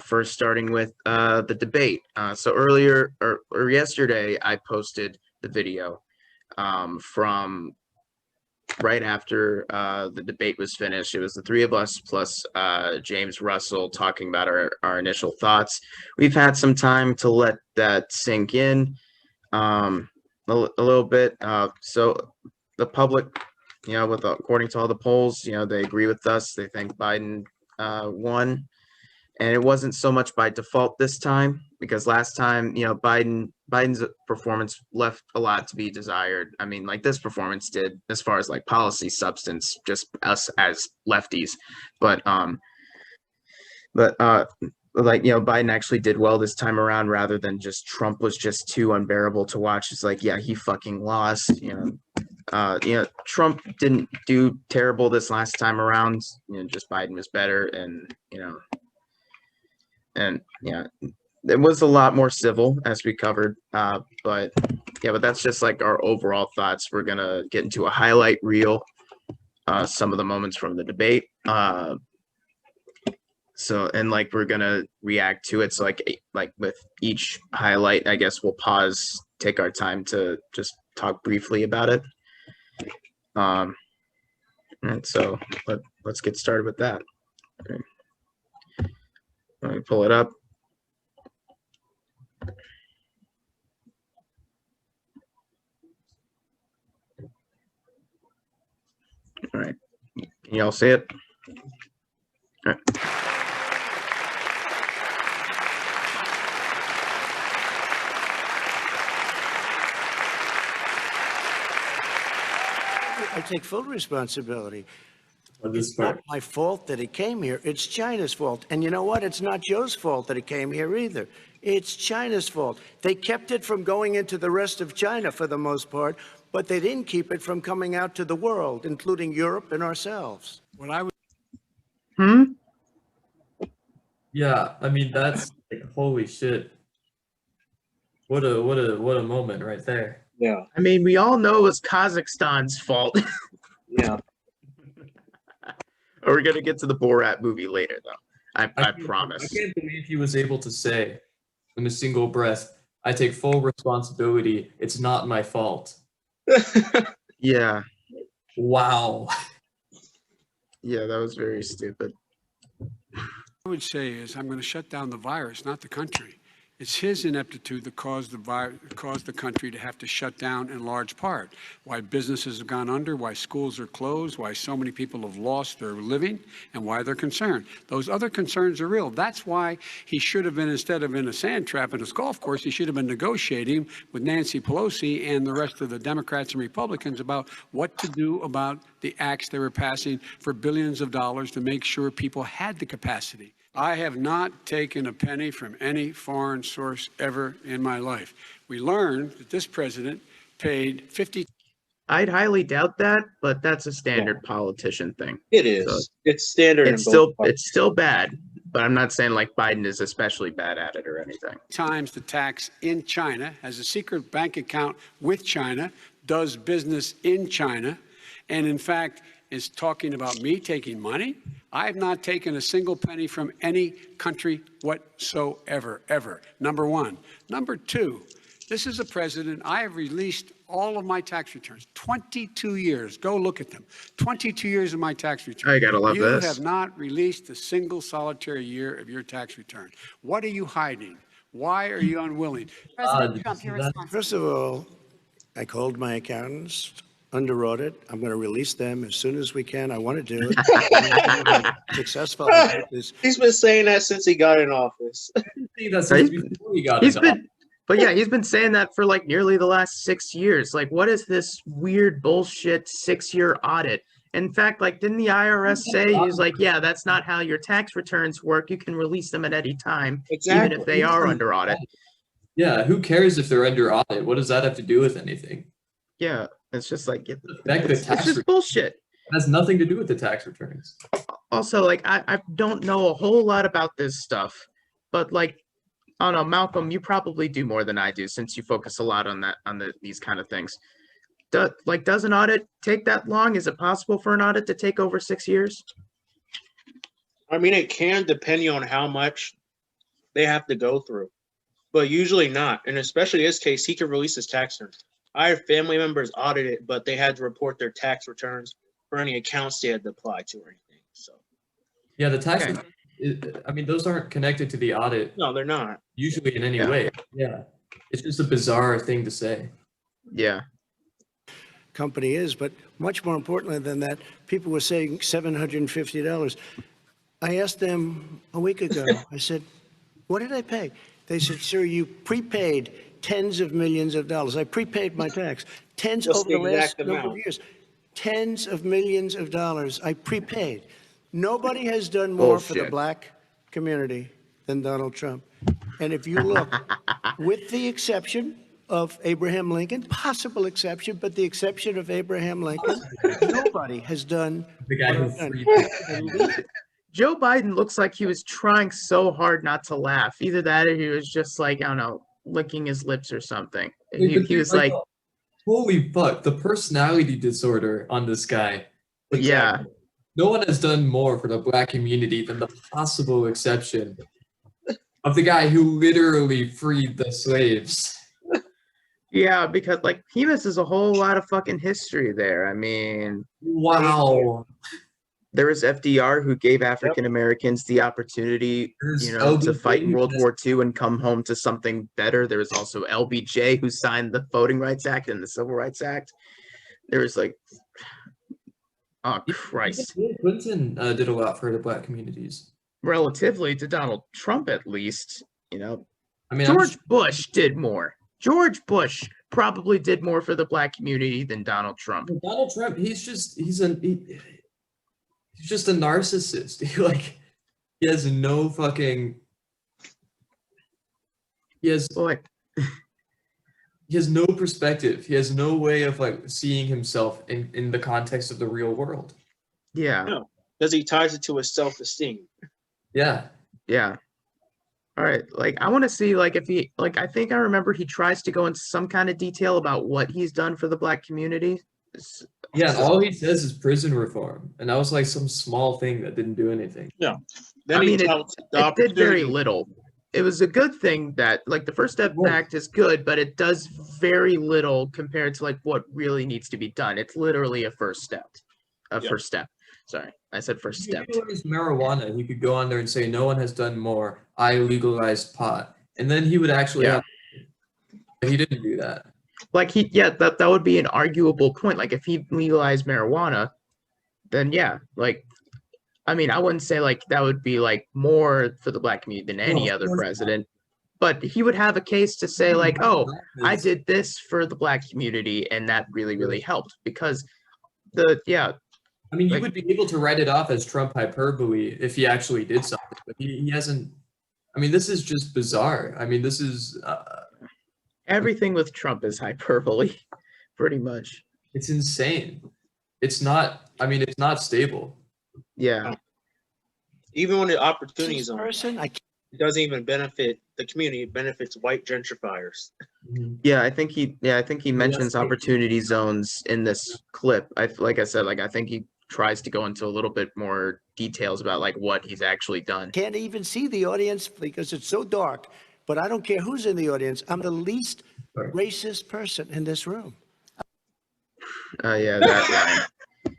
First starting with the debate. So earlier or yesterday, I posted the video from right after the debate was finished. It was the three of us plus James Russell talking about our initial thoughts. We've had some time to let that sink in a little bit. So the public, according to all the polls, they agree with us. They think Biden won. And it wasn't so much by default this time, because last time, Biden's performance left a lot to be desired. I mean, like this performance did as far as like policy substance, just us as lefties. But but Biden actually did well this time around, rather than just Trump was just too unbearable to watch. It's like, yeah, he fucking lost. Trump didn't do terrible this last time around. Just Biden was better, and yeah, it was a lot more civil, as we covered. But that's just like our overall thoughts. We're gonna get into a highlight reel, some of the moments from the debate. And like we're gonna react to it. So like with each highlight, I guess we'll pause, take our time to just talk briefly about it. And so let's get started with that. Okay. Let me pull it up. All right. Can y'all see it? All right. I take full responsibility. It's It's not my fault that he came here. It's China's fault. And you know what? It's not Joe's fault that he came here either. It's China's fault. They kept it from going into the rest of China for the most part, but they didn't keep it from coming out to the world, including Europe and ourselves. What I would, Hmm? yeah, I mean that's like, holy shit. What a moment right there. Yeah, I mean, we all know it was Kazakhstan's fault. yeah. We're gonna get to the Borat movie later, though. I promise. I can't believe he was able to say in a single breath, I take full responsibility. It's not my fault. Yeah, Wow. yeah, that was very stupid. I would say is I'm going to shut down the virus, not the country. It's his ineptitude that caused the country to have to shut down in large part. Why businesses have gone under, why schools are closed, why so many people have lost their living, and why they're concerned. Those other concerns are real. That's why he should have been, instead of in a sand trap in a golf course, he should have been negotiating with Nancy Pelosi and the rest of the Democrats and Republicans about what to do about the acts they were passing for billions of dollars to make sure people had the capacity. I have not taken a penny from any foreign source ever in my life. We learned that this president paid 50. I'd highly doubt that, but that's a standard politician thing. It is. So it's standard. it's still bad, but I'm not saying like Biden is especially bad at it or anything. Times the tax in China, has a secret bank account with China, does business in China, and in fact is talking about me taking money. I have not taken a single penny from any country whatsoever, ever. Number one. Number two, this is a president. I have released all of my tax returns. 22 years. Go look at them. 22 years of my tax return. I gotta love this. You have not released a single solitary year of your tax return. What are you hiding? Why are you unwilling? President Trump, your response. First of all, I called my accountants under audit. I'm going to release them as soon as we can. I want to do it. Successful. He's been saying that since he got in office. That's before he got He's into been, but yeah, he's been saying that for like nearly the last 6 years. Like, what is this weird bullshit 6-year audit? In fact, like, didn't the IRS say, he's like, yeah, that's not how your tax returns work. You can release them at any time, even if they are under audit. Yeah, who cares if they're under audit? What does that have to do with anything? Yeah, it's just like It's just bullshit. It has nothing to do with the tax returns. Also, like, I don't know a whole lot about this stuff, but like, I don't know, Malcolm, you probably do more than I do since you focus a lot on these kind of things. Does an audit take that long? Is it possible for an audit to take over 6 years? I mean, it can depending on how much they have to go through, but usually not. And especially in this case, he can release his tax returns. I have family members audited, but they had to report their tax returns for any accounts they had to apply to or anything. So Yeah, the tax. Okay. I mean, those aren't connected to the audit no, they're not. usually in any Yeah. way. Yeah, it's just a bizarre thing to say. Yeah. Company is, but much more importantly than that, people were saying $750. I asked them a week ago, I said, what did I pay? They said, sir, you prepaid tens of millions of dollars. I prepaid my tax. Tens What's over the the last exact number of amount? years. Tens of millions of dollars I prepaid. Nobody has done more for the Bullshit. black community than Donald Trump. And if you look, with the exception of Abraham Lincoln, possible exception, but the exception of Abraham Lincoln, nobody has done The guy who what I've freed done. Joe Biden looks like he was trying so hard not to laugh. Either that or he was just like, I don't know, licking his lips or something. He was like, holy fuck, the personality disorder on this guy. yeah, No one has done more for the black community than the possible exception of the guy who literally freed the slaves. yeah, because like he misses a whole lot of fucking history there. I mean, Wow. there was FDR who gave African Americans the opportunity, There's you know, to LBJ fight in who World has- War II and come home to something better. There was also LBJ who signed the Voting Rights Act and the Civil Rights Act. There was like, oh Christ, Bill Clinton did a lot for the black communities. relatively to Donald Trump at least, you know, I mean, I'm George Bush did more. George Bush probably did more for the black community than Donald Trump. Donald Trump, he's just a narcissist. He has no fucking Boy, he has no perspective. He has no way of like seeing himself in the context of the real world. yeah, No. Because he ties it to his self-esteem. Yeah. yeah. All right, like I want to see like if he like I think I remember he tries to go into some kind of detail about what he's done for the black community. Yeah, and all he says is prison reform. And that was like some small thing that didn't do anything. Then I he mean, touts the It did very opportunity. little. It was a good thing that like the First Step Well- Act is good, but it does very little compared to like what really needs to be done. It's literally a first step. A Yeah. first step. Sorry, I said first If step. he legalized marijuana, he could go on there and say, no one has done more. I legalized pot. And then he would actually Yeah. have, but he didn't do that. Like that would be an arguable point. Like if he legalized marijuana, then yeah, like I mean, I wouldn't say like that would be like more for the black community than any of other course not. president, but he would have a case to say like, oh, I It's- did this for the black community and that really helped because I mean, you like- would be able to write it off as Trump hyperbole if he actually did something, but he hasn't. I mean, this is just bizarre. I mean, this is everything with Trump is hyperbole, pretty much. it's insane. It's not. I mean, it's not stable. Yeah, Even when the opportunity This zone, person, I it doesn't even benefit the community. It benefits white gentrifiers. yeah. I think he mentions that's- opportunity zones in this clip. Like I said, like I think he tries to go into a little bit more details about like what he's actually done. can't even see the audience because it's so dark. But I don't care who's in the audience. I'm the least Right. racist person in this room. Yeah, that line.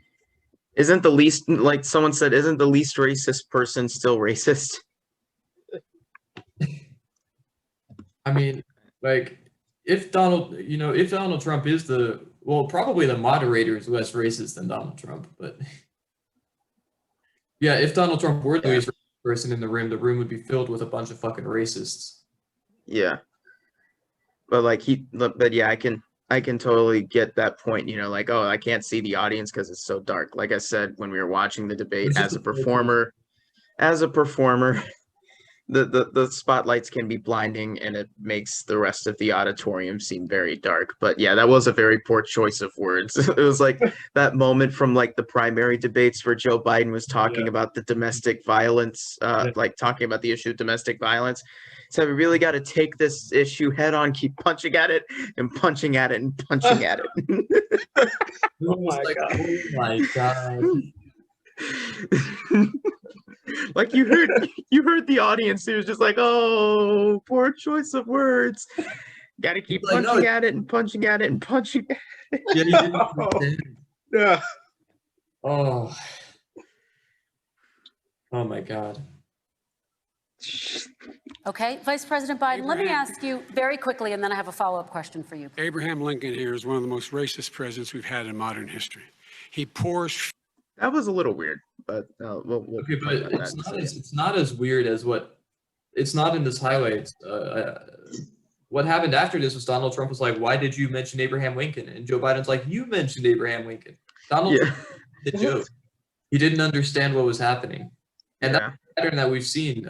Isn't the least like someone said? Isn't the least racist person still racist? I mean, like, if Donald Trump is probably the moderator is less racist than Donald Trump, but yeah, if Donald Trump were the least racist person in the room would be filled with a bunch of fucking racists. Yeah, but yeah, I can totally get that point. You know, like oh, I can't see the audience because it's so dark. Like I said when we were watching the debate, It's as just a a filter. performer, the spotlights can be blinding and it makes the rest of the auditorium seem very dark. But yeah, that was a very poor choice of words. It was like that moment from like the primary debates where Joe Biden was talking about the domestic violence, like talking about the issue of domestic violence. So we really got to take this issue head on, keep punching at it and punching at it and punching at it. Oh my god! Like you heard the audience. He was just like, "Oh, poor choice of words. Got to keep Like, no, punching at it and punching at it and punching." Yeah, he didn't understand. Yeah. Oh. Oh my God. Okay, Vice President Biden, let me Abraham. ask you very quickly, and then I have a follow-up question for you. Abraham Lincoln here is one of the most racist presidents we've had in modern history. He pours That was a little weird, but we'll Okay, talk but about it's that. not as weird as what it's not in this highlights. What happened after this was Donald Trump was like, "Why did you mention Abraham Lincoln?" And Joe Biden's like, "You mentioned Abraham Lincoln." Donald Yeah. Trump did the joke. He didn't understand what was happening, and Yeah. that's a pattern that we've seen.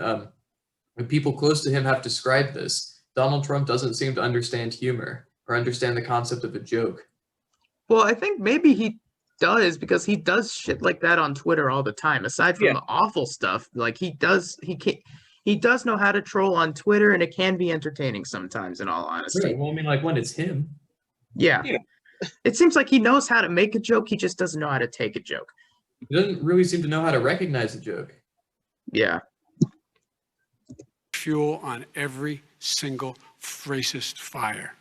When people close to him have described this, Donald Trump doesn't seem to understand humor or understand the concept of a joke. Well, I think maybe he does because he does shit like that on Twitter all the time. Aside from Yeah. the awful stuff, like he does know how to troll on Twitter, and it can be entertaining sometimes, in all honesty. Well, I mean, like when it's him. Yeah. Yeah. It seems like he knows how to make a joke, he just doesn't know how to take a joke. He doesn't really seem to know how to recognize a joke. Yeah. fuel on every single racist fire.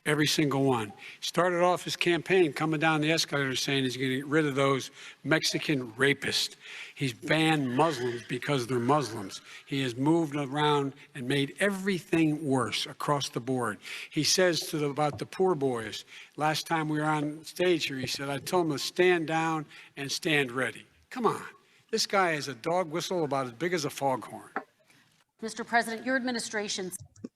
Every single one. Started off his campaign coming down the escalator saying he's going to get rid of those Mexican rapists. He's banned Muslims because they're Muslims. He has moved around and made everything worse across the board. He says about the poor boys, last time we were on stage here, he said, I told them to stand down and stand ready. Come on. This guy is a dog whistle about as big as a foghorn. Mr. President, your administration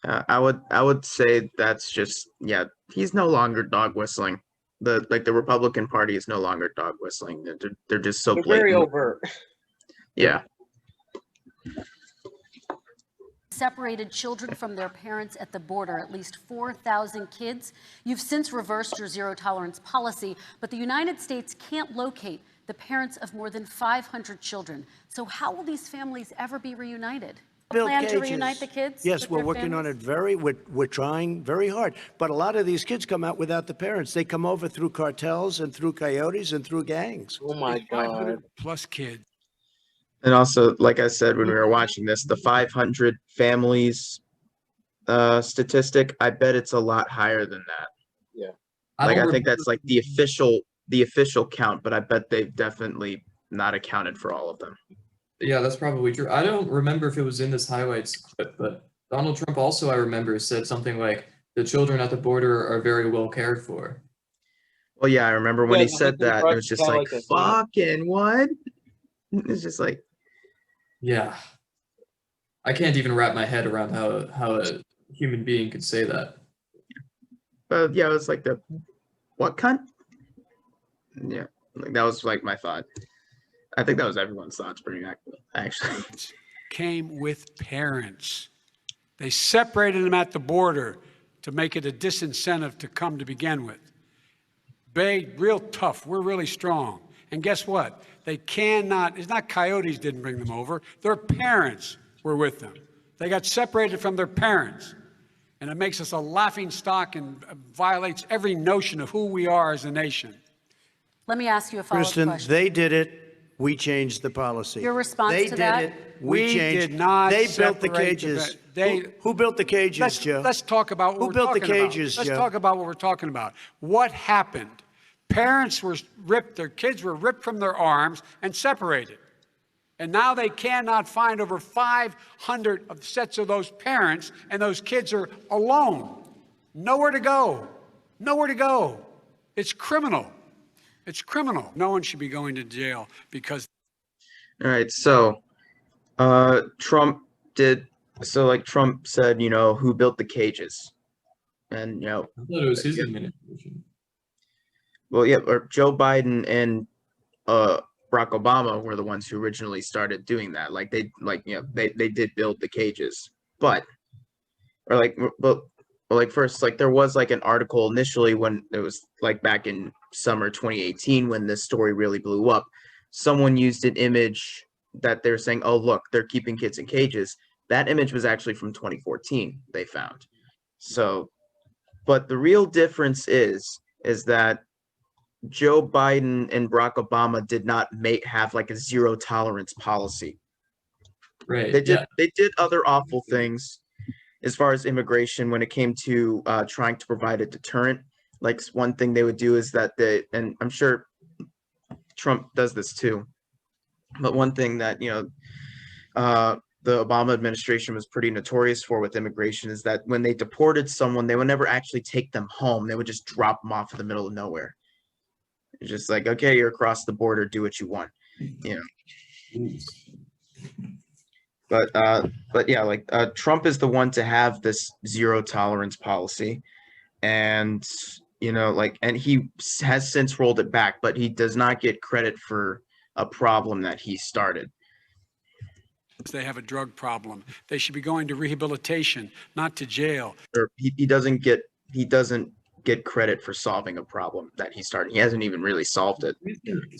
I would say that's just, yeah, he's no longer dog whistling. The Republican Party is no longer dog whistling. They're just so They're very blatant. overt. Yeah. separated children from their parents at the border, at least 4,000 kids. You've since reversed your zero tolerance policy, but the United States can't locate the parents of more than 500 children. So how will these families ever be reunited? Build Plan to cages. reunite the kids? Yes, with we're their working on families? it we're trying very hard. But a lot of these kids come out without the parents. They come over through cartels and through coyotes and through gangs. Oh my God. 500 plus kids. And also, like I said when we were watching this, the 500 families statistic, I bet it's a lot higher than that. Like I think that's like the official count, but I bet they've definitely not accounted for all of them. Yeah, that's probably true. I don't remember if it was in this highlights clip, but Donald Trump also, I remember, said something like, the children at the border are very well cared for. Well, yeah, I remember when Yeah, he said the that, it was Democrats just got like, like a- fucking what? It's just like, Yeah. I can't even wrap my head around how a human being could say that. yeah, it was like the, what cunt? Yeah, like that was like my thought. I think that was everyone's thoughts pretty actually. Came with parents. They separated them at the border to make it a disincentive to come to begin with. Real tough. We're really strong. And guess what? They cannot, it's not coyotes didn't bring them over. Their parents were with them. They got separated from their parents. And it makes us a laughing stock and violates every notion of who we are as a nation. Let me ask you a follow-up Kristen, question. they did it. We changed the policy. Your response they to that? did it. We changed. did not They built the separate cages. they- Who built the cages, Joe? Let's talk about what Who we're built the talking about. cages, Let's Joe? talk about what we're talking about. What happened? Parents were ripped, their kids were ripped from their arms and separated. And now they cannot find over 500 of sets of those parents, and those kids are alone. Nowhere to go. Nowhere to go. It's criminal. It's criminal. No one should be going to jail because All right, so Trump said, you know, who built the cages? And you know, I thought it was his administration. well, yeah, or Joe Biden and Barack Obama were the ones who originally started doing that. Like they did build the cages. But first, like there was like an article initially when it was like back in summer 2018 when this story really blew up. Someone used an image that they're saying, oh, look, they're keeping kids in cages. That image was actually from 2014, they found. So, but the real difference is that Joe Biden and Barack Obama did not have like a zero tolerance policy. Right. They did Yeah. they did other awful things as far as immigration when it came to trying to provide a deterrent. Like one thing they would do is that and I'm sure Trump does this too, but one thing that the Obama administration was pretty notorious for with immigration is that when they deported someone, they would never actually take them home. They would just drop them off in the middle of nowhere. It's just like, okay, you're across the border, do what you want, you know. Jeez. But yeah, like Trump is the one to have this zero tolerance policy, and and he has since rolled it back, but he does not get credit for a problem that he started. They have a drug problem. They should be going to rehabilitation, not to jail. Or he doesn't get credit for solving a problem that he started. He hasn't even really solved it.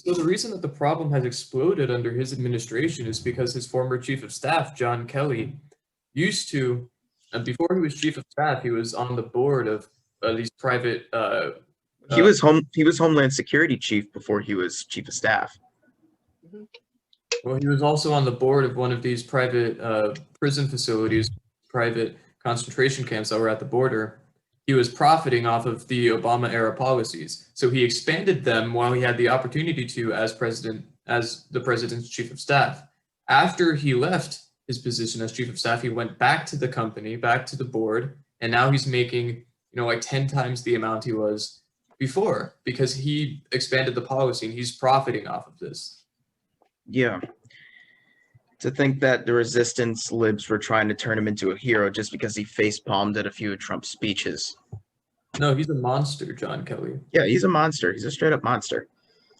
So the reason that the problem has exploded under his administration is because his former chief of staff, John Kelly, used to, and before he was chief of staff, he was on the board of these private. He was Homeland Security chief before he was chief of staff. Well, he was also on the board of one of these private prison facilities, private concentration camps that were at the border. He was profiting off of the Obama era policies. So he expanded them while he had the opportunity to as the president's chief of staff. After he left his position as chief of staff, he went back to the company, back to the board, and now he's making, like 10 times the amount he was before because he expanded the policy and he's profiting off of this. Yeah. To think that the resistance libs were trying to turn him into a hero just because he face-palmed at a few of Trump's speeches. No, he's a monster, John Kelly. Yeah, he's a monster. He's a straight-up monster.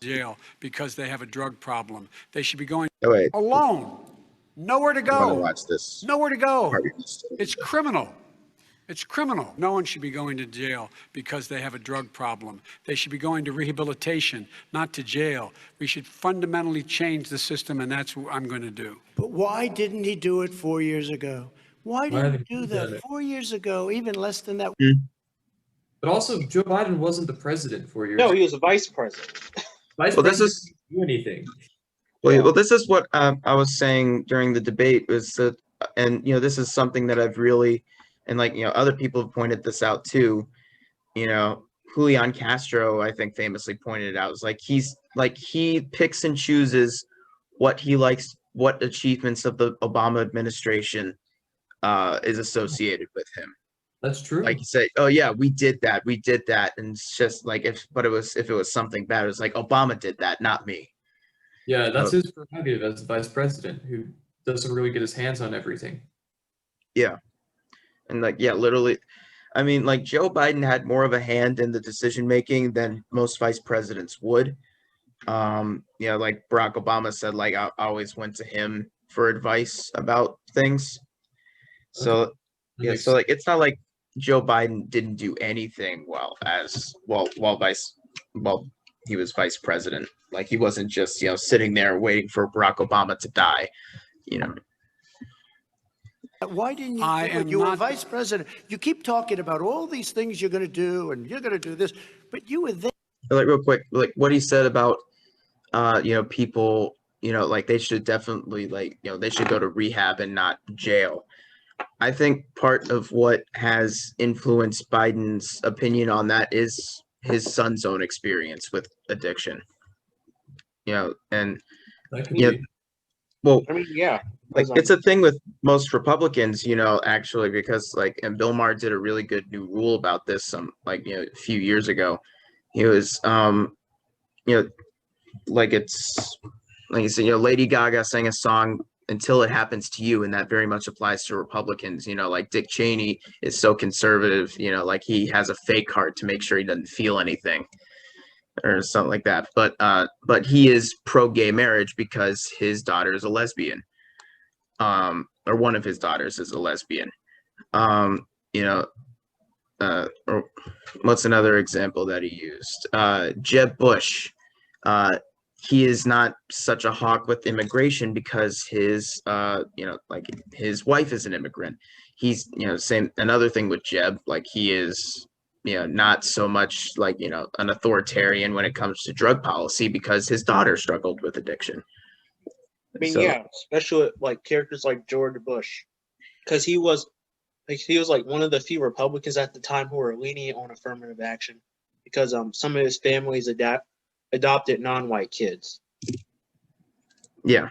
Jail because they have a drug problem. They should be going Oh, wait. alone. Nowhere to I want to go. watch this. Nowhere to go. part of this. It's criminal. It's criminal. No one should be going to jail because they have a drug problem. They should be going to rehabilitation, not to jail. We should fundamentally change the system, and that's what I'm going to do. But why didn't he do it 4 years ago? Why didn't he do that 4 years ago, even less than that? But also, Joe Biden wasn't the president 4 years No, ago. he was a vice president. Vice Well, this president is- didn't do anything. Well, this is what I was saying during the debate was that, and this is something that I've really, and other people have pointed this out too. Julian Castro, I think, famously pointed it out. It's like he picks and chooses what he likes, what achievements of the Obama administration is associated with him. That's true. Like you say, oh yeah, we did that, and it's just like if it was something bad, it was like Obama did that, not me. Yeah, that's his prerogative as the vice president, who doesn't really get his hands on everything. Yeah. And literally, I mean, Joe Biden had more of a hand in the decision making than most vice presidents would. Like Barack Obama said, I always went to him for advice about things. So it's not like Joe Biden didn't do anything while he was vice president. Like he wasn't just sitting there waiting for Barack Obama to die. Why didn't you I do it? am You were not- vice president. You keep talking about all these things you're going to do, and you're going to do this, but you were there. Real quick, what he said about people, they should definitely they should go to rehab and not jail. I think part of what has influenced Biden's opinion on that is his son's own experience with addiction. And That could Yeah. be. well, I mean, yeah. it's a thing with most Republicans, actually, because and Bill Maher did a really good new rule about this a few years ago. He was it's like you said, Lady Gaga sang a song Until It Happens to You, and that very much applies to Republicans. Like Dick Cheney is so conservative, he has a fake heart to make sure he doesn't feel anything or something like that. But he is pro gay marriage because his daughter is a lesbian. Or one of his daughters is a lesbian. Or what's another example that he used? Jeb Bush. He is not such a hawk with immigration because his his wife is an immigrant. He's same another thing with Jeb, he is not so much an authoritarian when it comes to drug policy because his daughter struggled with addiction. I mean, So- yeah, especially with, like characters like George Bush, because he was like one of the few Republicans at the time who were lenient on affirmative action, because some of his families adopted non-white kids. Yeah.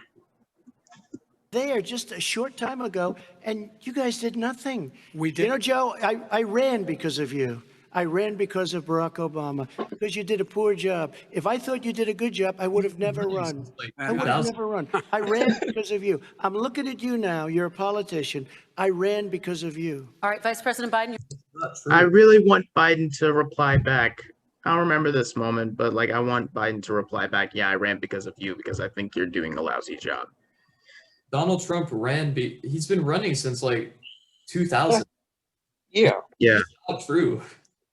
There just a short time ago, and you guys did nothing. We You did. know, Joe, I ran because of you. I ran because of Barack Obama, because you did a poor job. If I thought you did a good job, I would have never run. Like I would have 2000. never run. I ran because of you. I'm looking at you now. You're a politician. I ran because of you. All right, Vice President Biden, Not I true. really want Biden to reply back. I don't remember this moment, but like I want Biden to reply back. Yeah, I ran because of you because I think you're doing a lousy job. Donald Trump he's been running since like 2000. Yeah, Not true.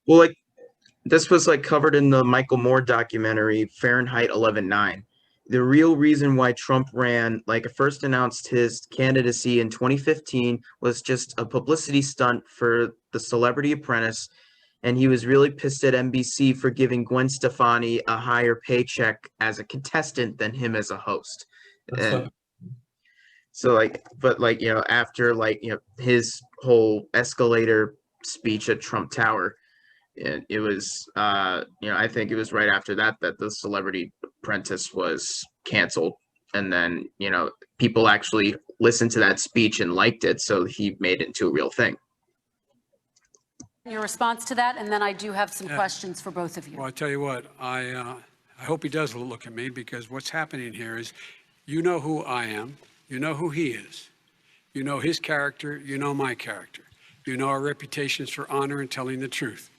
Well, like this was like covered in the Michael Moore documentary Fahrenheit 11/9. The real reason why Trump ran, like first announced his candidacy in 2015, was just a publicity stunt for The Celebrity Apprentice, and he was really pissed at NBC for giving Gwen Stefani a higher paycheck as a contestant than him as a host. That's And fucking- so like, but like, after like, his whole escalator speech at Trump Tower, it was, I think it was right after that The Celebrity Apprentice was canceled. And then, people actually listened to that speech and liked it. So he made it into a real thing. your response to that, and then I do have some Yeah. questions for both of you. Well, I tell you what, I hope he does look at me, because what's happening here is, you know who I am, you know who he is, you know his character, you know my character, you know our reputations for honor and telling the truth.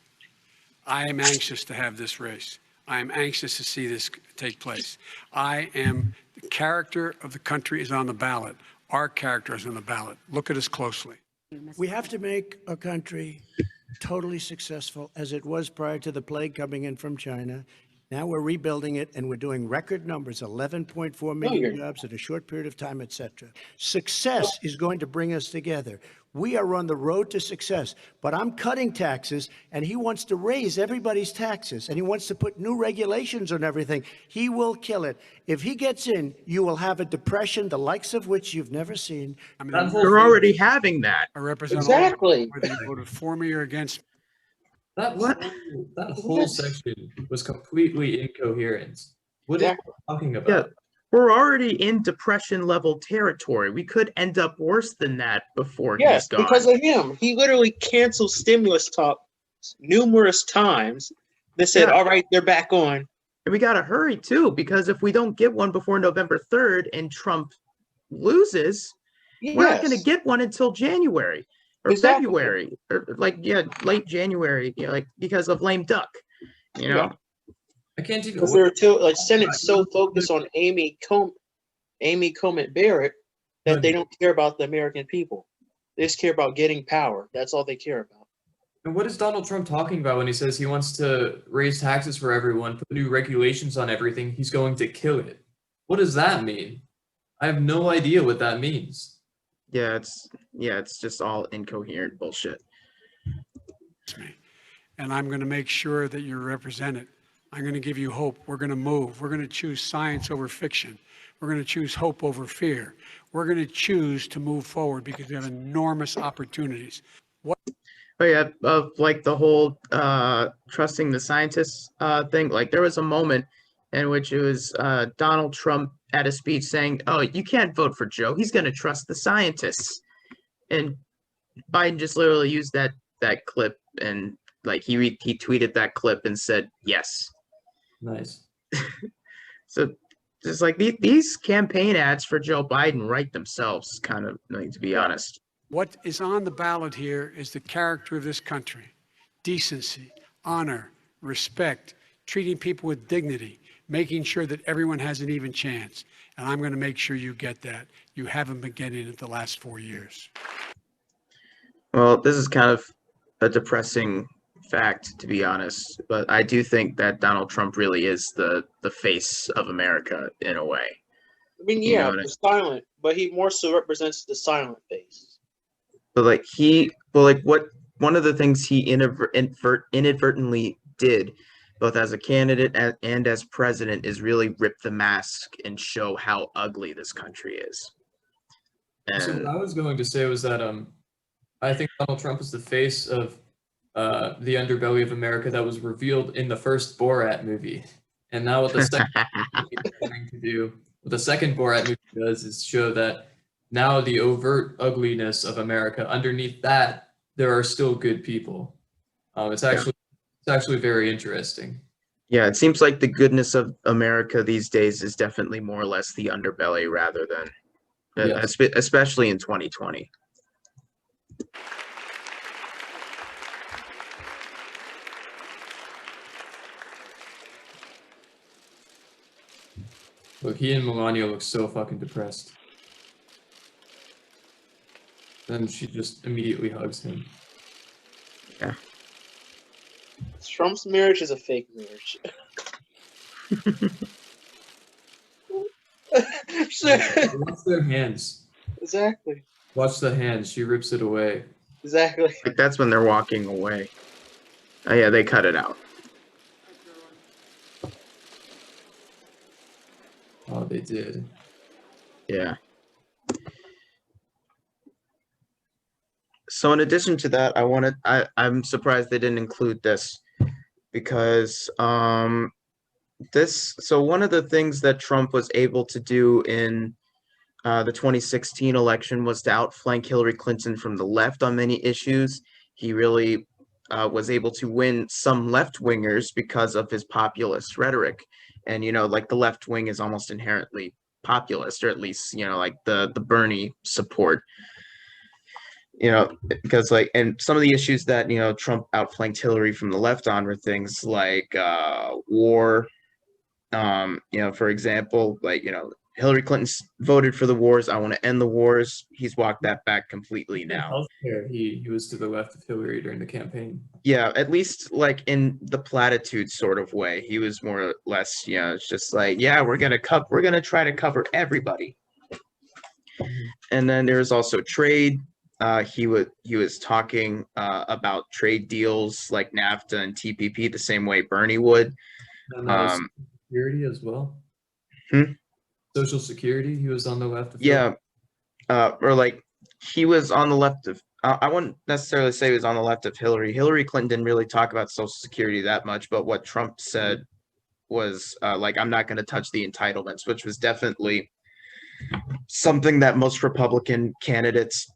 I am anxious to have this race. I am anxious to see this take place. The character of the country is on the ballot. Our character is on the ballot. Look at us closely. We have to make a country totally successful as it was prior to the plague coming in from China. Now we're rebuilding it, and we're doing record numbers, 11.4 million jobs in a short period of time, et cetera. Success is going to bring us together. We are on the road to success, but I'm cutting taxes, and he wants to raise everybody's taxes, and he wants to put new regulations on everything. He will kill it. If he gets in, you will have a depression, the likes of which you've never seen. I mean, That whole We're thing- already having that. I represent all of you, exactly. whether you voted for me or against me. That whole section was completely incoherent. What are you Exactly. talking Yeah, about? we're already in depression level territory. We could end up worse than that before Yes, he's gone. because of him. He literally canceled stimulus talks numerous times. They said, Yeah. all right, they're back on. And we got to hurry too, because if we don't get one before November 3rd and Trump loses, we're not going to get one until January or Exactly. February or late January, because of lame duck, Yeah. I can't even. Because they're too, like, Senate's so focused on Amy Coney Barrett that they don't care about the American people. They just care about getting power. That's all they care about. And what is Donald Trump talking about when he says he wants to raise taxes for everyone, put new regulations on everything? He's going to kill it. What does that mean? I have no idea what that means. it's just all incoherent bullshit. Me. And I'm going to make sure that you're represented. I'm going to give you hope. We're going to move. We're going to choose science over fiction. We're going to choose hope over fear. We're going to choose to move forward because we have enormous opportunities. Oh yeah, of like the whole trusting the scientists thing. Like there was a moment in which it was Donald Trump at a speech saying, "Oh, you can't vote for Joe. He's going to trust the scientists," and Biden just literally used that clip and like he tweeted that clip and said yes. Nice. So just like these campaign ads for Joe Biden write themselves, kind of, like, to be honest. What is on the ballot here is the character of this country: decency, honor, respect, treating people with dignity, making sure that everyone has an even chance. And I'm going to make sure you get that. You haven't been getting it the last 4 years. Well, this is kind of a depressing fact, to be honest, but I do think that Donald Trump really is the face of America in a way. I mean, You know yeah, what I- the silent, but he more so represents the silent face. But like what one of the things he inadvertently did both as a candidate and as president, is really rip the mask and show how ugly this country is. So And what I was going to say was that I think Donald Trump is the face of the underbelly of America that was revealed in the first Borat movie. And now what the second movie is trying to do, what the second Borat movie does is show that now the overt ugliness of America, underneath that, there are still good people. It's actually very interesting. yeah, it seems like the goodness of America these days is definitely more or less the underbelly rather than, Yes. especially in 2020. Look, he and Melania look so fucking depressed. Then she just immediately hugs him. Trump's marriage is a fake marriage. Watch their hands. Exactly. Watch the hands. She rips it away. Exactly. Like that's when they're walking away. Oh yeah, they cut it out. Oh, they did. Yeah. So in addition to that, I'm surprised they didn't include this because so one of the things that Trump was able to do in the 2016 election was to outflank Hillary Clinton from the left on many issues. He really was able to win some left wingers because of his populist rhetoric. And, like the left wing is almost inherently populist, or at least, like the Bernie support. Because and some of the issues that, Trump outflanked Hillary from the left on were things like war. For example, Hillary Clinton voted for the wars. I want to end the wars. He's walked that back completely now. Healthcare. He was to the left of Hillary during the campaign. Yeah, at least like in the platitude sort of way. He was more or less, it's just like, yeah, we're gonna try to cover everybody. And then there's also trade. He was talking about trade deals like NAFTA and TPP the same way Bernie would. And security as well. Social Security. He was on the left of Yeah, or like he was on the left of. I wouldn't necessarily say he was on the left of Hillary. Hillary Clinton didn't really talk about Social Security that much, but what Trump said was like, I'm not going to touch the entitlements, which was definitely something that most Republican candidates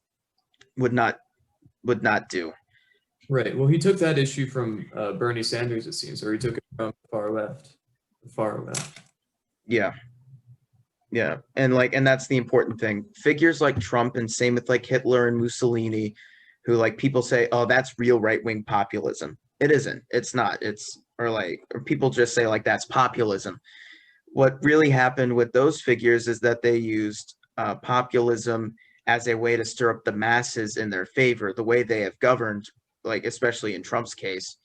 would not do. Right. Well, he took that issue from Bernie Sanders, it seems, or he took it from far left. Yeah. Yeah. And that's the important thing. Figures like Trump, and same with like Hitler and Mussolini, who like people say, oh, that's real right-wing populism. It isn't. It's not. Or people just say like that's populism. What really happened with those figures is that they used populism as a way to stir up the masses in their favor. The way they have governed, like especially in Trump's case,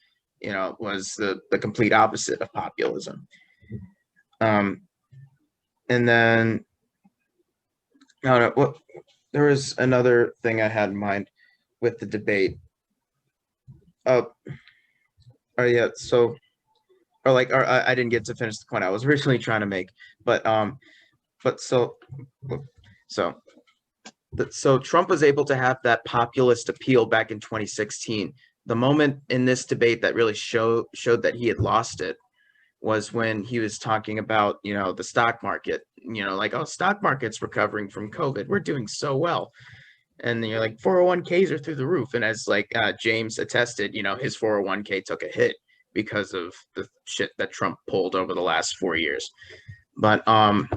was the complete opposite of populism. And then I don't know what, there was another thing I had in mind with the debate. Oh yeah, so I didn't get to finish the point I was originally trying to make, but so Trump was able to have that populist appeal back in 2016. The moment in this debate that really showed that he had lost it was when he was talking about, the stock market, like, oh, stock market's recovering from COVID. We're doing so well. And you're like, 401ks are through the roof. And as James attested, his 401k took a hit because of the shit that Trump pulled over the last 4 years. But and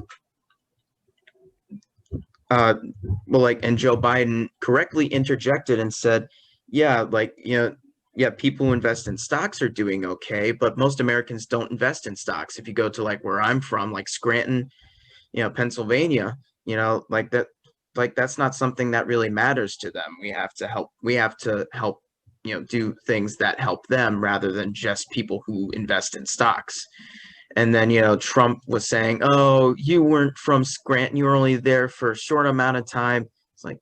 Joe Biden correctly interjected and said, yeah, yeah, people who invest in stocks are doing okay, but most Americans don't invest in stocks. If you go to where I'm from, like Scranton, Pennsylvania, that's not something that really matters to them. We have to help, do things that help them rather than just people who invest in stocks. And then, Trump was saying, oh, you weren't from Scranton. You were only there for a short amount of time. It's like,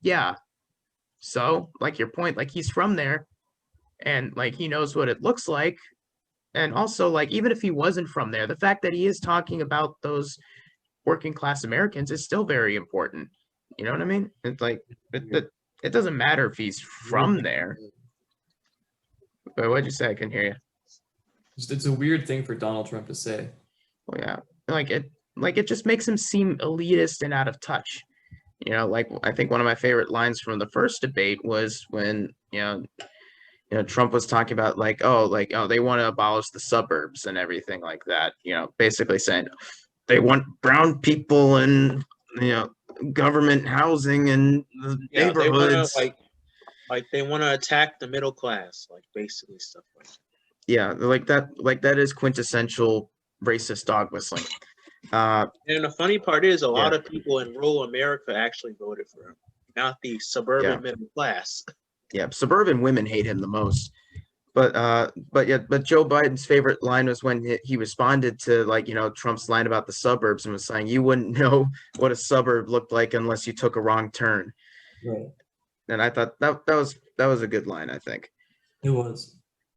yeah. So your point, he's from there and he knows what it looks like. and also like even if he wasn't from there, the fact that he is talking about those working class Americans is still very important. You know what I mean? It's like it doesn't matter if he's from there. But what'd you say? I couldn't hear you. It's a weird thing for Donald Trump to say. Well, yeah, like it just makes him seem elitist and out of touch. You know, like I think one of my favorite lines from the first debate was when Trump was talking about like oh they want to abolish the suburbs and everything like that. You know, basically saying they want brown people and government housing and the Yeah, they want neighborhoods. to like they want to attack the middle class, like basically stuff like that. Yeah, like that is quintessential racist dog whistling. And the funny part is, a lot Yeah. of people in rural America actually voted for him, not the suburban Yeah. middle class. Yeah, suburban women hate him the most. But Joe Biden's favorite line was when he responded to Trump's line about the suburbs and was saying you wouldn't know what a suburb looked like unless you took a wrong turn. Right. And I thought that was a good line, I think. It was.